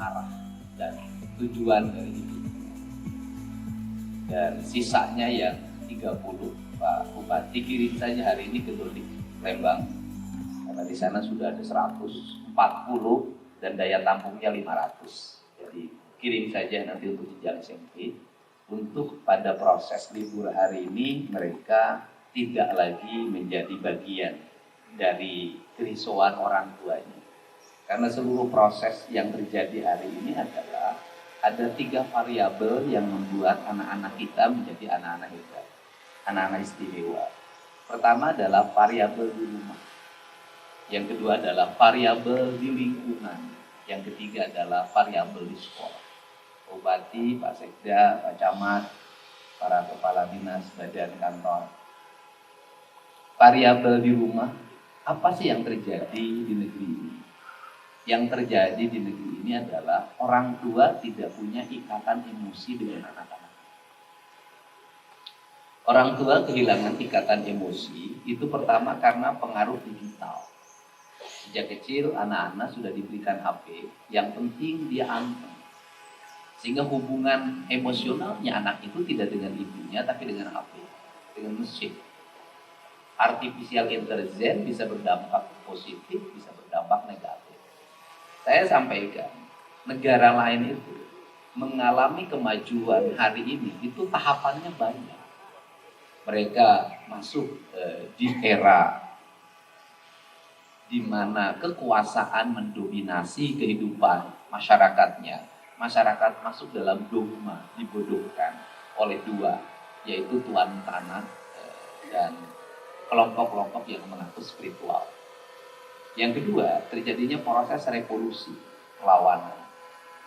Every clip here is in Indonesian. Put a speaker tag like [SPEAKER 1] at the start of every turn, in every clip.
[SPEAKER 1] arah dan tujuan dari hidup. Dan sisanya yang 30, Pak Bupati kirim saja hari ini ke Dodik Lembang, karena di sana sudah ada 140 dan daya tampungnya 500. Jadi kirim saja nanti untuk jenjang SMP. Untuk pada proses libur hari ini mereka tidak lagi menjadi bagian dari kerisauan orang tuanya. Karena seluruh proses yang terjadi hari ini adalah ada 3 variabel yang membuat anak-anak kita menjadi anak-anak hebat, anak-anak istimewa. Pertama adalah variabel di rumah. Yang kedua adalah variabel di lingkungan. Yang ketiga adalah variabel di sekolah. Bupati, Pak Sekda, Pak Camat, para kepala dinas, badan kantor. Variabel di rumah, apa sih yang terjadi di negeri ini? Yang terjadi di negeri ini adalah orang tua tidak punya ikatan emosi dengan anak-anak. Orang tua kehilangan ikatan emosi itu pertama karena pengaruh digital. Sejak kecil anak-anak sudah diberikan HP, yang penting dia anteng. Sehingga hubungan emosionalnya anak itu tidak dengan ibunya tapi dengan HP, dengan mesin. Artificial intelligence bisa berdampak positif, bisa berdampak negatif. Saya sampaikan, negara lain itu mengalami kemajuan hari ini, itu tahapannya banyak. Mereka masuk di era di mana kekuasaan mendominasi kehidupan masyarakatnya. Masyarakat masuk dalam dogma, dibodohkan oleh 2, yaitu tuan tanah dan kelompok-kelompok yang mengaku spiritual. Yang kedua, terjadinya proses revolusi, perlawanan.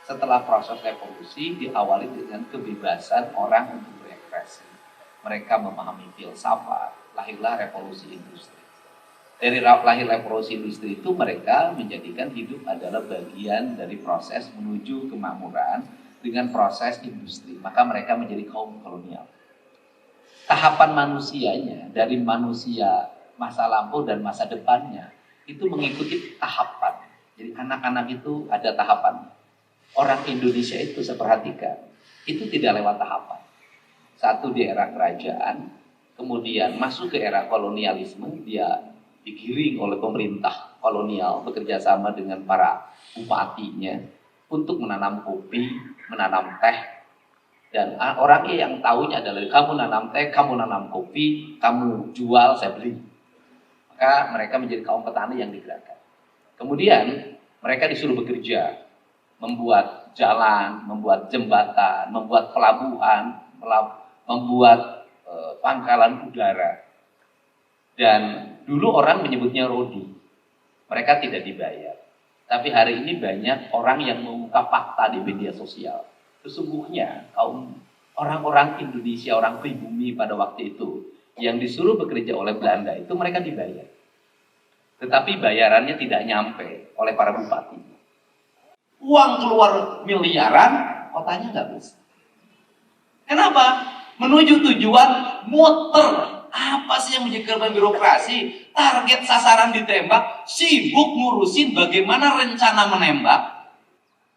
[SPEAKER 1] Setelah proses revolusi diawali dengan kebebasan orang untuk berekspresi. Mereka memahami filsafat, lahirlah revolusi industri. Dari lahir revolusi industri itu mereka menjadikan hidup adalah bagian dari proses menuju kemakmuran dengan proses industri. Maka mereka menjadi kaum kolonial. Tahapan manusianya dari manusia masa lampau dan masa depannya itu mengikuti tahapan. Jadi anak-anak itu ada tahapan. Orang Indonesia itu saya perhatikan, itu tidak lewat tahapan. Satu di era kerajaan, kemudian masuk ke era kolonialisme, dia digiring oleh pemerintah kolonial bekerja sama dengan para bupatinya untuk menanam kopi, menanam teh. Dan orangnya yang tahunya adalah kamu nanam teh, kamu nanam kopi, kamu jual, saya beli. Maka mereka menjadi kaum petani yang digerakkan. Kemudian mereka disuruh bekerja, membuat jalan, membuat jembatan, membuat pelabuhan, membuat pangkalan udara. Dan dulu orang menyebutnya rodi. Mereka tidak dibayar. Tapi hari ini banyak orang yang mengungkap fakta di media sosial. Sesungguhnya kaum orang-orang Indonesia, orang pribumi pada waktu itu yang disuruh bekerja oleh Belanda itu mereka dibayar. Tetapi bayarannya tidak nyampe oleh para bupati. Uang keluar miliaran, kotanya nggak bisa. Kenapa? Menuju tujuan muter. Apa sih yang menjadi korban birokrasi? Target sasaran ditembak, sibuk ngurusin bagaimana rencana menembak,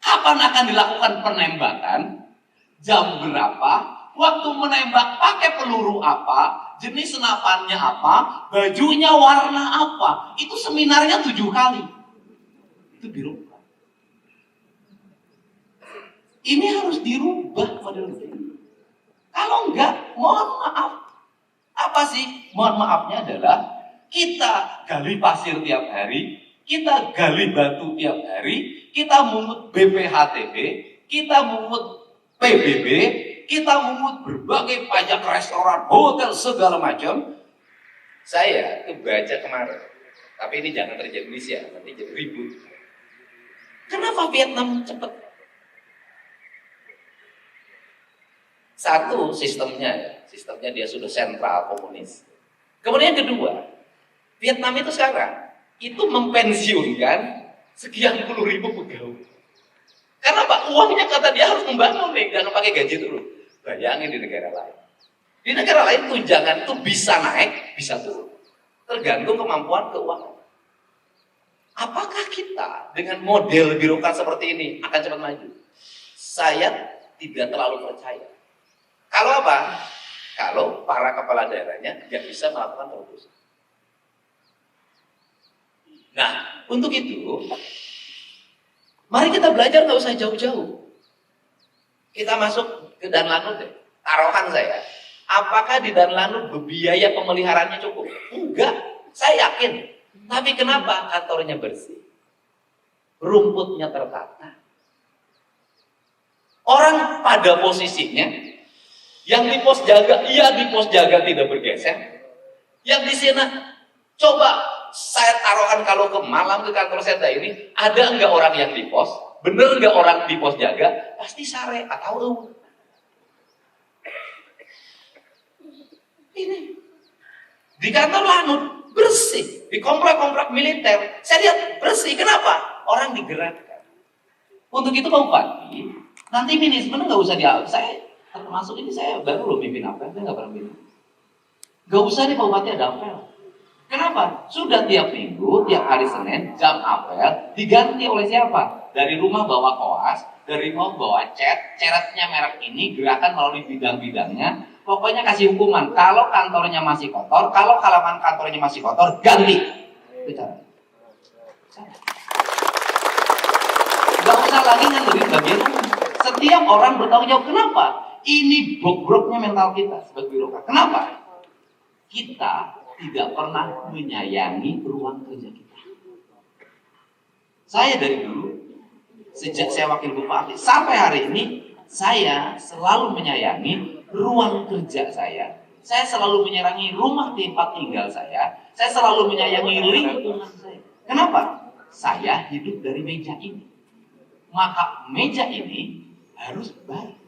[SPEAKER 1] kapan akan dilakukan penembakan, jam berapa, waktu menembak pakai peluru apa, jenis senapannya apa, bajunya warna apa. Itu seminarnya 7 kali. Itu birokrat. Ini harus dirubah model ini. Kalau enggak, mohon maaf. Apa sih? Mohon maafnya adalah kita gali pasir tiap hari, kita gali batu tiap hari, kita mungut BPHTB, kita mungut PBB, kita mungut berbagai pajak restoran, hotel, segala macam. Saya kebaca kemarin, tapi ini jangan terjadi di Indonesia, nanti jadi ribut. Kenapa Vietnam cepat? Satu, sistemnya dia sudah sentral komunis. Kemudian kedua, Vietnam itu sekarang itu mempensiunkan sekian puluh ribu pegawai. Karena Pak, uangnya kata dia harus membangun nih, jangan pakai gaji dulu. Bayangin di negara lain. Di negara lain tunjangan itu bisa naik, bisa turun. Tergantung kemampuan keuangan. Apakah kita dengan model birokrat seperti ini akan cepat maju? Saya tidak terlalu percaya. Kalau apa? Kalau para kepala daerahnya tidak bisa melakukan terobosan. Nah, untuk itu, mari kita belajar, nggak usah jauh-jauh. Kita masuk ke Danlanut deh. Taruhan saya, apakah di Danlanut biaya pemeliharaannya cukup? Enggak, saya yakin. Tapi kenapa kantornya bersih? Rumputnya tertata. Orang pada posisinya, yang di pos jaga, iya di pos jaga tidak bergeser. Yang di sini, coba saya taruhan kalau ke Malang, ke kantor saya ini, ada enggak orang yang di pos? Bener enggak orang di pos jaga? Pasti sare atau ini. Di kantor Lanut bersih, di komplek-komplek militer saya lihat bersih. Kenapa? Orang digerakkan. Untuk itu Pak Bupati, nanti manajemen nggak usah saya termasuk ini, saya baru loh mimpin apel, saya nggak pernah mimpin. Nggak usah nih Pak Bupati ada apel. Kenapa? Sudah tiap minggu, tiap hari Senin jam apel diganti oleh siapa? Dari rumah bawa koas, dari rumah bawa ceretnya merek ini, gerakan melalui bidang-bidangnya. Pokoknya kasih hukuman. Kalau kantornya masih kotor, kalau halaman kantornya masih kotor, ganti. Bicara. Gak usah lagi ngandelin bagian. Setiap orang bertanggung jawab. Kenapa? Ini bobroknya mental kita sebagai birokrat. Kenapa? Kita tidak pernah menyayangi ruang kerja kita. Saya dari dulu, sejak saya wakil bupati sampai hari ini, saya selalu menyayangi ruang kerja saya. Saya selalu menyayangi rumah tempat tinggal saya selalu menyayangi lingkungan saya. Kenapa? Saya hidup dari meja ini. Maka meja ini harus baik.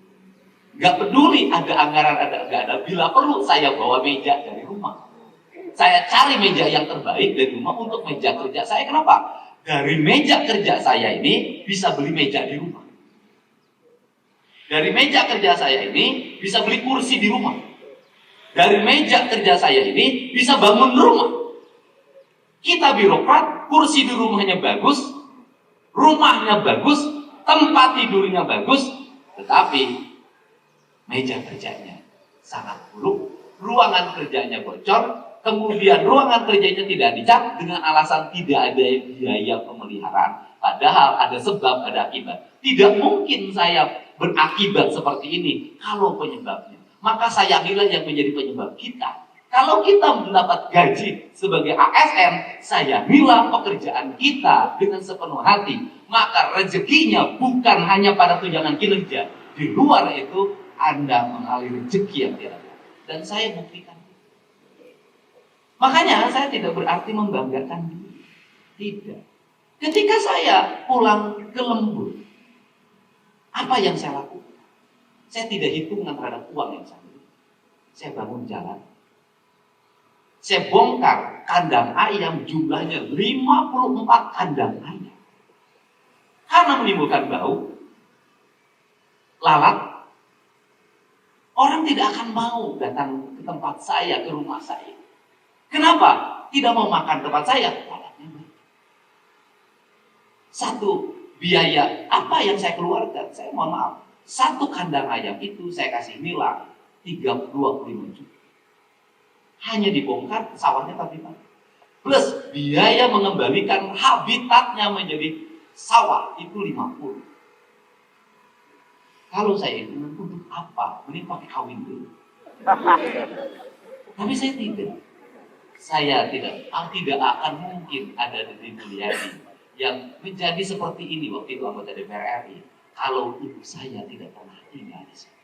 [SPEAKER 1] Gak peduli ada anggaran, ada nggak ada. Bila perlu saya bawa meja dari rumah. Saya cari meja yang terbaik dari rumah untuk meja kerja saya. Kenapa? Dari meja kerja saya ini bisa beli meja di rumah. Dari meja kerja saya ini bisa beli kursi di rumah. Dari meja kerja saya ini bisa bangun rumah. Kita birokrat, kursi di rumahnya bagus, rumahnya bagus, tempat tidurnya bagus, tetapi meja kerjanya sangat buruk, ruangan kerjanya bocor, kemudian ruangan kerjanya tidak dicat dengan alasan tidak ada biaya pemeliharaan. Padahal ada sebab, ada akibat. Tidak mungkin saya berakibat seperti ini kalau penyebabnya. Maka sayangilah yang menjadi penyebab kita. Kalau kita mendapat gaji sebagai ASN, sayangilah pekerjaan kita dengan sepenuh hati. Maka rezekinya bukan hanya pada tunjangan kinerja. Di luar itu, Anda mengalir rezeki yang tidak ada. Dan saya buktikan. Makanya saya tidak berarti membanggakan diri. Tidak. Ketika saya pulang ke lembur, apa yang saya lakukan? Saya tidak hitungan terhadap uang yang saya beli. Saya bangun jalan. Saya bongkar kandang ayam, jumlahnya 54 kandang ayam. Karena menimbulkan bau, lalat, orang tidak akan mau datang ke tempat saya, ke rumah saya. Kenapa? Tidak mau makan tempat saya. Satu, biaya apa yang saya keluarkan? Saya mohon maaf. Satu kandang ayam itu saya kasih nilai 25 juta. Hanya dibongkar, sawahnya tapi plus biaya mengembalikan habitatnya menjadi sawah itu 50. Kalau saya itu untuk apa? Mending pakai kawin dulu. Tapi saya tidak. Saya tidak akan mungkin ada Deddy Mulyadi yang menjadi seperti ini waktu itu anggota DPR RI. Kalau ibu saya tidak pernah tinggal di sini.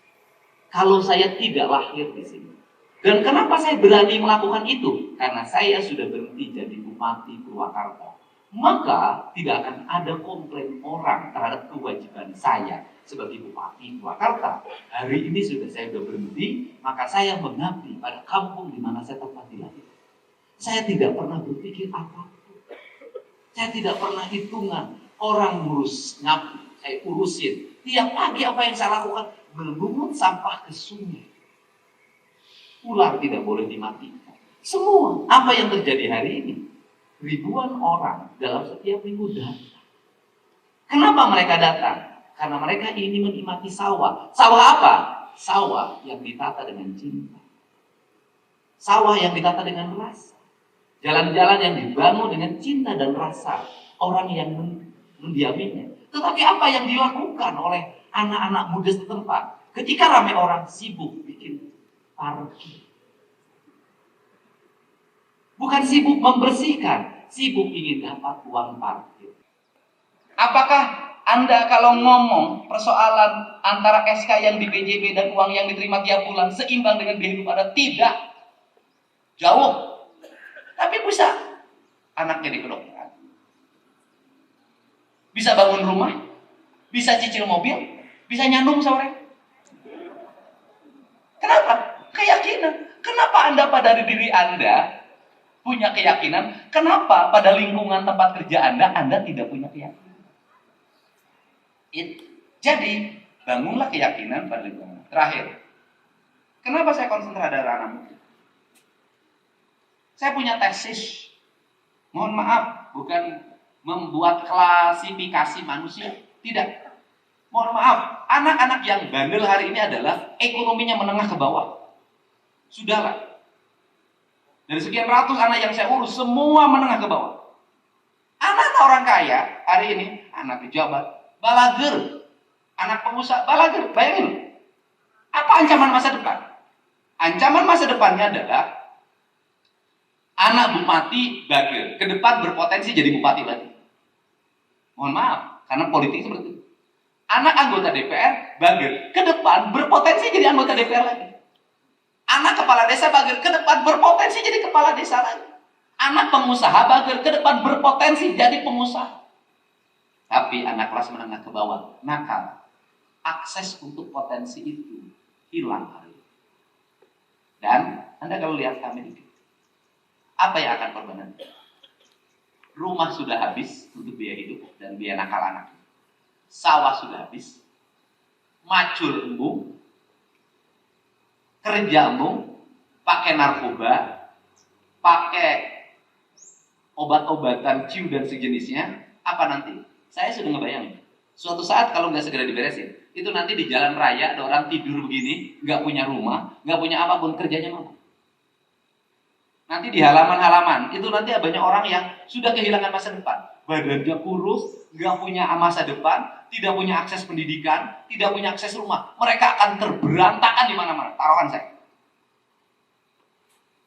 [SPEAKER 1] Kalau saya tidak lahir di sini. Dan kenapa saya berani melakukan itu? Karena saya sudah berhenti jadi bupati Purwakarta. Maka tidak akan ada komplain orang terhadap kewajiban saya sebagai bupati Purwakarta. Hari ini sudah berhenti, maka saya mengabdi pada kampung di mana saya tempat dilahirkan. Saya tidak pernah berpikir apapun. Saya tidak pernah hitungan. Orang ngurus nyapu, saya urusin. Tiap pagi apa yang saya lakukan? Memungut sampah ke sungai. Ular tidak boleh dimatikan. Semua apa yang terjadi hari ini. ribuan orang dalam setiap minggu datang. Kenapa mereka datang? Karena mereka ingin menikmati sawah. Sawah apa? Sawah yang ditata dengan cinta. Sawah yang ditata dengan rasa. Jalan-jalan yang dibangun dengan cinta dan rasa orang yang mendiaminya. Tetapi apa yang dilakukan oleh anak-anak muda setempat ketika ramai orang sibuk bikin parkir? Bukan sibuk membersihkan, sibuk ingin dapat uang parkir. Apakah Anda kalau ngomong persoalan antara SK yang di PJB dan uang yang diterima tiap bulan seimbang dengan biaya hidup Anda? Tidak. Jauh. Tapi bisa anak jadi kedokteran. Bisa bangun rumah, bisa cicil mobil, bisa nyandung sore. Kenapa? Keyakinan. Kenapa Anda pada diri Anda punya keyakinan? Kenapa pada lingkungan tempat kerja Anda tidak punya keyakinan? Jadi, bangunlah keyakinan pada lingkungan. Terakhir, kenapa saya konsentrasi pada anak muda? Saya punya tesis. Mohon maaf, bukan membuat klasifikasi manusia. Tidak. Mohon maaf, anak-anak yang bandel hari ini adalah ekonominya menengah ke bawah. Sudahlah. Dari sekian ratus anak yang saya urus, semua menengah ke bawah. Anak-anak orang kaya hari ini, anak pejabat, balager, anak pengusaha, balager. Bayangin, apa ancaman masa depan? Ancaman masa depannya adalah anak bupati bager, ke depan berpotensi jadi bupati lagi. Mohon maaf, karena politik seperti itu. Anak anggota DPR bager, ke depan berpotensi jadi anggota DPR lagi. Anak kepala desa bager, ke depan berpotensi jadi kepala desa lagi. Anak pengusaha bager, ke depan berpotensi jadi pengusaha. Tapi anak kelas menengah ke bawah, nakal. Akses untuk potensi itu hilang hari ini. Dan Anda kalau lihat Amerika, apa yang akan korban Anda? Rumah sudah habis untuk biaya hidup dan biaya nakal anak. Sawah sudah habis. Macul embung. Kerja embung. Pakai narkoba. Pakai obat-obatan ciu dan sejenisnya. Apa nanti? Saya sudah ngebayangin. Suatu saat kalau nggak segera diberesin, itu nanti di jalan raya ada orang tidur begini, nggak punya rumah, nggak punya apapun, kerjanya mana? Nanti di halaman-halaman, itu nanti banyak orang yang sudah kehilangan masa depan. Badannya kurus, nggak punya masa depan, tidak punya akses pendidikan, tidak punya akses rumah. Mereka akan terberantakan di mana-mana. Taruhan saya.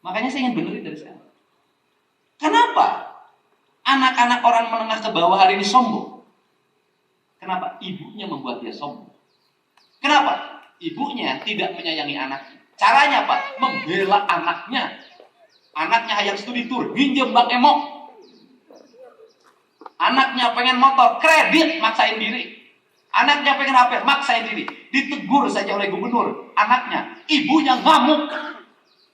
[SPEAKER 1] Makanya saya ingin benerin dari sekarang. Kenapa anak-anak orang menengah ke bawah hari ini sombong? Kenapa? Ibunya membuat dia sombong. Kenapa? Ibunya tidak menyayangi anaknya. Caranya apa? Membela anaknya. Anaknya hayang studi tour, pinjem Bang Emok. Anaknya pengen motor, kredit, maksain diri. Anaknya pengen HP, maksain diri. Ditegur saja oleh gubernur. Anaknya, ibunya ngamuk.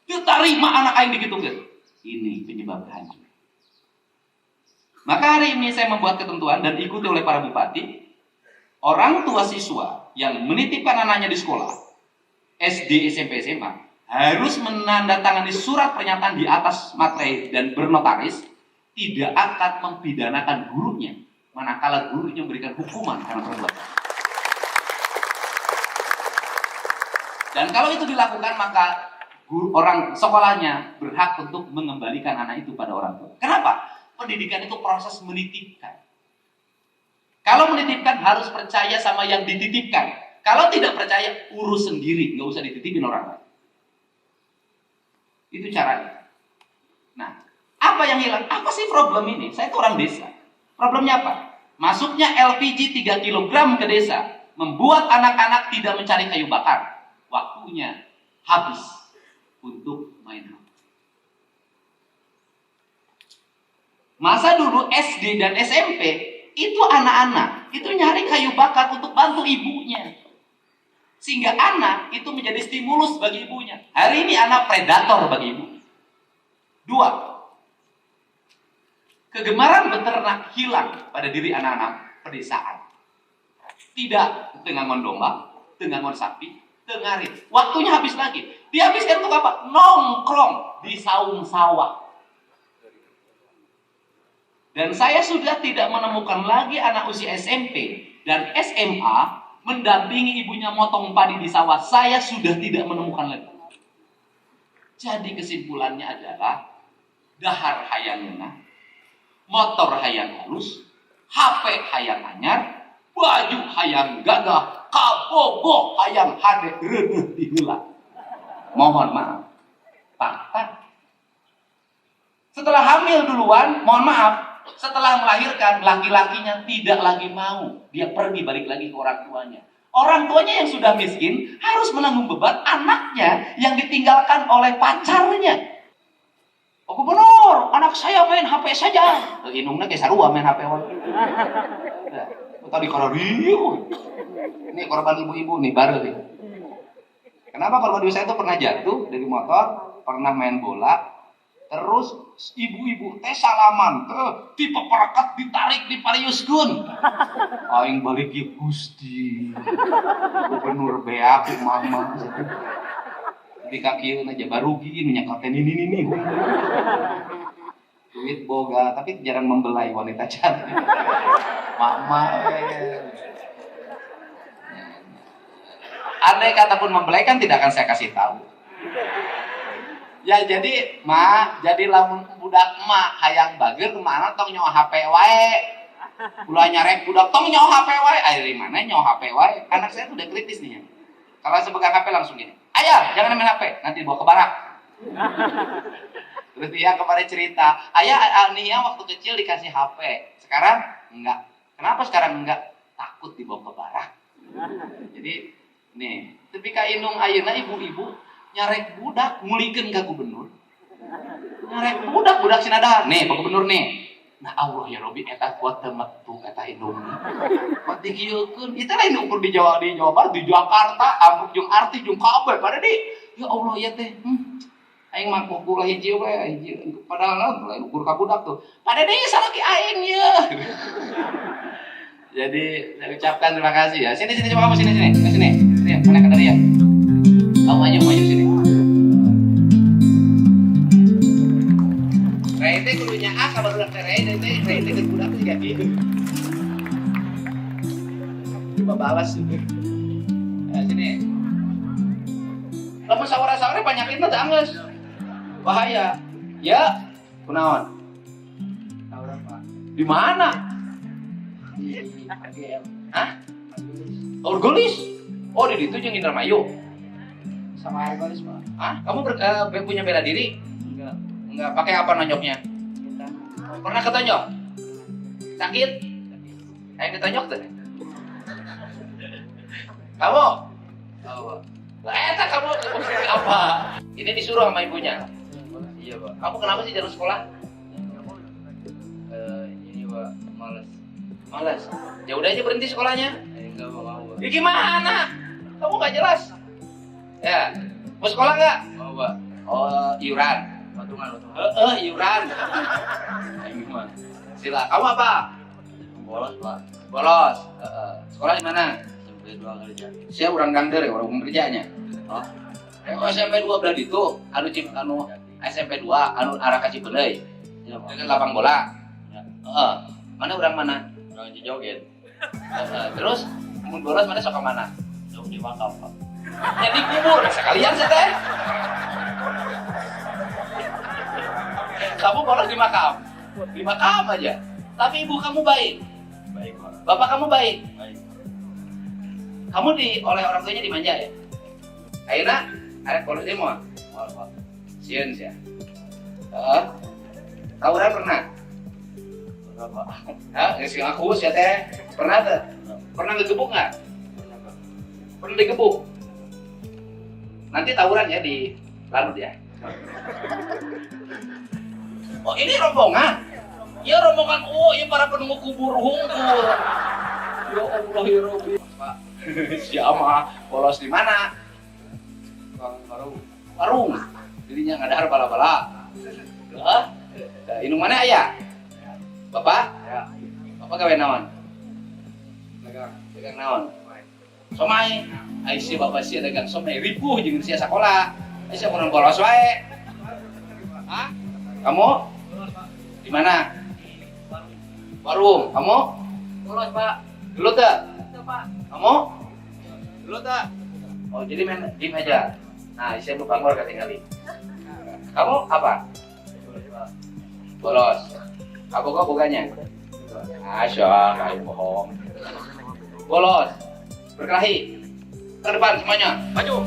[SPEAKER 1] Diterima anak aing digitu-gitu. Ini penyebab hancur. Maka hari ini saya membuat ketentuan dan diikuti oleh para bupati. Orang tua siswa yang menitipkan anaknya di sekolah, SD, SMP, SMA, harus menandatangani surat pernyataan di atas materai dan bernotaris tidak akan mempidanakan gurunya manakala gurunya memberikan hukuman karena perbuatan. Dan kalau itu dilakukan maka orang sekolahnya berhak untuk mengembalikan anak itu pada orang tua. Kenapa? Pendidikan itu proses menitipkan. Kalau menitipkan harus percaya sama yang dititipkan. Kalau tidak percaya urus sendiri, nggak usah dititipin orang lain. Itu caranya. Nah, apa yang hilang? Apa sih problem ini? Saya itu orang desa. Problemnya apa? Masuknya LPG 3 kg ke desa membuat anak-anak tidak mencari kayu bakar. Waktunya habis untuk main HP. Masa dulu SD dan SMP itu anak-anak itu nyari kayu bakar untuk bantu ibunya. Sehingga anak itu menjadi stimulus bagi ibunya. Hari ini anak predator bagi ibu. 2. Kegemaran beternak hilang pada diri anak-anak pedesaan. Tidak tengangon domba, tengangon sapi, tengarit. Waktunya habis lagi. Dihabiskan untuk apa? Nongkrong di saung sawah. Dan saya sudah tidak menemukan lagi anak usia SMP dan SMA mendampingi ibunya motong padi di sawah. Saya sudah tidak menemukan lagi. Jadi kesimpulannya adalah dahar hayang enak, motor hayang halus, HP hayang anyar, baju hayang gagah, kabogoh hayang hade reuneuh diheula. Mohon maaf. Fakta. Setelah hamil duluan, mohon maaf, setelah melahirkan, laki-lakinya tidak lagi mau. Dia pergi balik lagi ke orang tuanya. Orang tuanya yang sudah miskin harus menanggung beban anaknya yang ditinggalkan oleh pacarnya. Oh gubernur, anak saya main HP saja. Inungna kayak sarua main HP. Tadi karariu. Ini korban ibu-ibu nih baru nih. Kenapa korban ibu saya itu pernah jatuh dari motor, pernah main bola, terus ibu-ibu teh salaman teh dipeperakat ditarik di pariuskeun. Aing balik ieu Gusti. Gubernur bea ku mama. Di kaki aja barugi nya katen ini. Duit boga tapi jarang membelai wanita cantik. Mama. Andai kata pun membelai kan tidak akan saya kasih tahu. Ya jadi mak, jadi lamun budak emak hayang bager kemana tong nyawa HP wae. Ulah nyarek budak tong nyawa HP wae. Dari mana nyawa HP wae? Anak saya tuh udah kritis nih. Kalau sepegang HP langsung gini. Ayah, jangan main HP, nanti dibawa ke barak. Terus dia kemarin cerita, ayah Ania waktu kecil dikasih HP, sekarang enggak. Kenapa sekarang enggak? Takut dibawa ke barak. Jadi nih, ketika indung ayeuna ibu-ibu nyarek budak ngulikeun ka gubernur. Nyarek budak sinadahar. Nih, Pak Gubernur nih. Nah Allah ya Robi eta kuat teu metu eta indung. Kuat dikieukeun. Itu lain ukur di Jawa Barat, di Jakarta, Amruk jeung Arti jeung kabeh pada di. Ya Allah ya teh. Aing mah ukur hiji we, hiji. Padahal lain ukur ka budak tuh. Pada deui salaki aing ye. Jadi saya ucapkan terima kasih ya. Sini coba kamu sini. Ke sini. Sini, mana ke dari ya? Kamu maju sini. Rai teh kudunya A ka barudak teh Rai teh ke budak teh jadi. Coba balas. Ya sini. Lamun sawara-sawara banyakina teh anggeus. Bahaya. Ya, kunaon? Tawuran, Pak. Di mana? Di AGM. Hah? Orgolis? Oh, di situ jeung Indramayu. Sama Orgolis, Pak. Hah? Kamu punya bela diri? Enggak. Pakai apa nonyoknya? Pernah ketonjok? Sakit? Ayo ketonjok tuh. Kamu? Oh. Eta kamu apa? Ini disuruh sama ibunya. Iya, Pak. Kamu kenapa sih jalur sekolah? Ini, Pak, malas. Ya udah aja berhenti sekolahnya. Enggak mau. Ya gimana? Kamu nggak jelas. Ya, mau sekolah nggak? Mau, Pak. Oh, iuran. Patungan. Iuran. Gimana? Sila. Kamu apa? Bolos, Pak. Bolos. Sekolah di mana? SMP 2 kerja. Saya orang gangder ya, orang kerjanya. Oh. SMP 2 berarti itu anu SMP 2 anu arah ka Cipeuleuy. Ya, dekat lapang bola. Ya. Mana orang mana? Orang Cijoget. Terus mun bolos mana sok ka mana? Sok di makam, Pak. Jadi kubur sekalian sih teh. Kamu bolos di makam. Di makam aja. Tapi ibu kamu baik. Baik, Pak. Bapak kamu baik. Baik. Kamu oleh orang tuanya dimanja ya? Ayeuna arek bolos teh moal, Pak. Sieun sia. Tawuran pernah? Pernah, Pak. Hah, geus ngaku sia teh. Pernah teh? Pernah ngegebuk enggak? Pernah digebuk. Nanti tawuran ya di Lanut ya. Oh, ini rombongan. Ya rombongan ya para penunggu kubur hungkul. Ya Allah ya Rabbi. Pak, siapa bolos di mana? Warung. Jadinya ngadahar bala-bala. Inung mana aya? Bapak? Ya. Bapak gawe naon? Dagang naon? Somai. Ai si bapak sia dagang somai ripuh jeung sia sakola. Ai sia kurang bolos wae. Hah? Kamu? Di mana? Warung, kamu?
[SPEAKER 2] Bolos, Pak.
[SPEAKER 1] Dulu tak?
[SPEAKER 2] Itu, Pak.
[SPEAKER 1] Kamu? Dulu tak? Oh, jadi main game aja. Nah, saya mau bangor ketinggalin. Kamu apa? Bolos. Apa kok bukannya? Asya, kayu bohong. Bolos. Berkelahi. Ke depan semuanya. Maju.